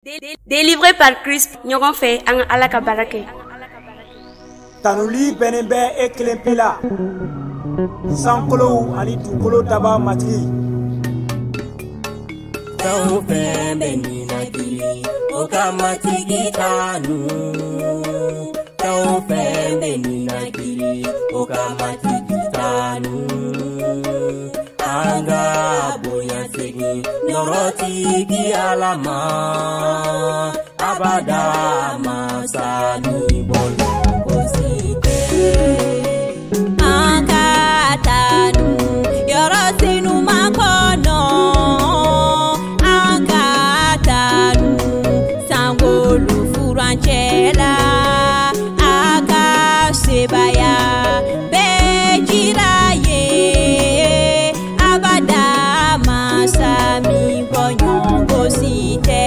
Délivré par Christ, ɲɔgɔn fɛ an ka Ala ka baara kɛ. Tanuli bɛnnen bɛ e kelen pe la, sankolow ani dugukolo daba matigi. Fɛn o fɛn bɛ ninakili, o ka matigi kanu. Fɛn o fɛn bɛ ninakili, o ka matigi kanu. An ka bonya segin nɔrɔtigi Ala ma, abada masa ni bɔɲɔgɔnko si tɛ. An ka tanu yɔrɔ sinuman kɔnɔ, an ka tanu sankolo furancɛ la, a ka sebaya bɛɛ jira ye, abada masa min bɔɲɔgɔnko si tɛ.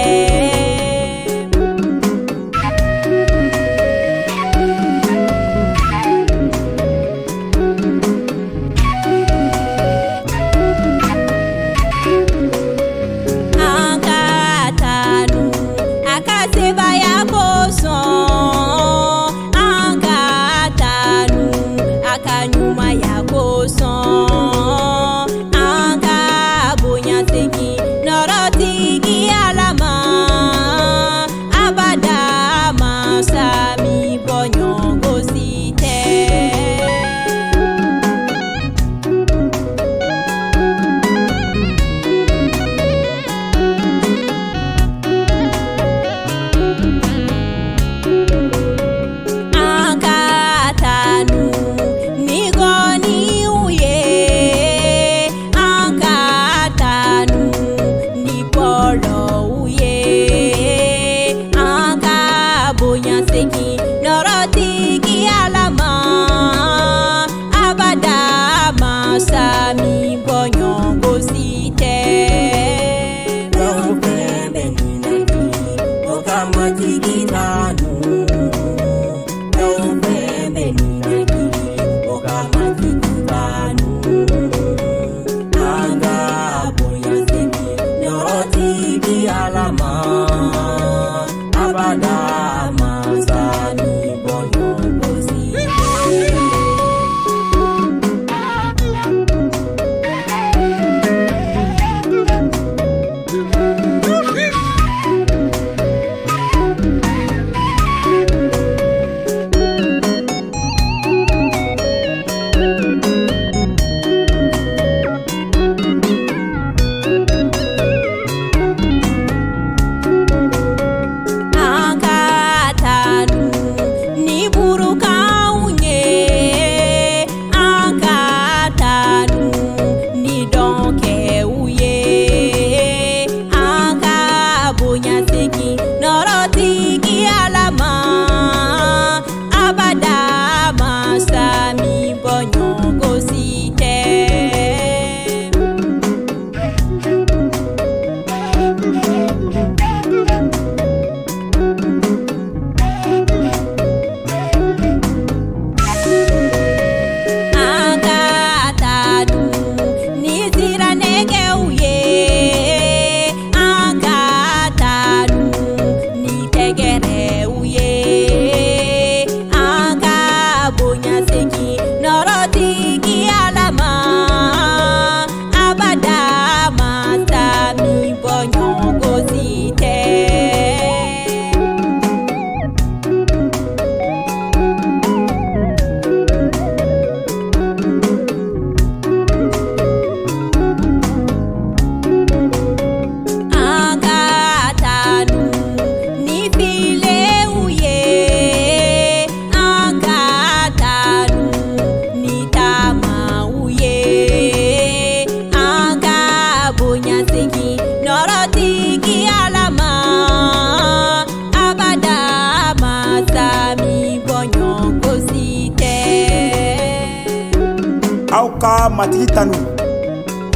Matigi tanu,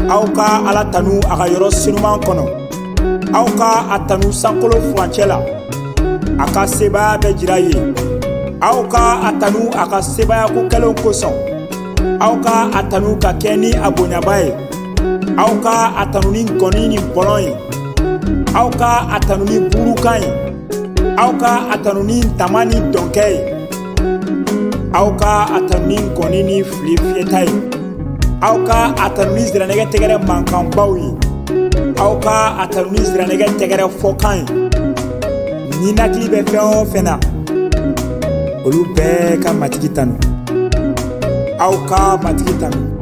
aw ka Ala tanu a ka yɔrɔ sinuman kɔnɔ, aw ka a tanu sankolo furancɛ la, a ka sebaya bɛ jira ye, aw ka a tanu a ka sebaya ko kɛlenw kosɔn, aw ka a tanu ka kɛ ni a bonyaba ye, aw ka a tanu ni gɔni ni bɔlɔn ye, aw ka a tanu ni burukan ye aw ka a tanu ni tama ni dɔnkɛ ye aw ka a tanu ni gɔni ni fili fiyɛta ye aw ka a tanu ni ziranɛgɛ tɛgɛrɛ mankanbaw ye aw ka a tanu ni ziranɛgɛ tɛgɛrɛ fɔkan ye ni nakili bɛ fɛn o fɛn na olu bɛɛ ka matigi tanu aw ka matigi tanu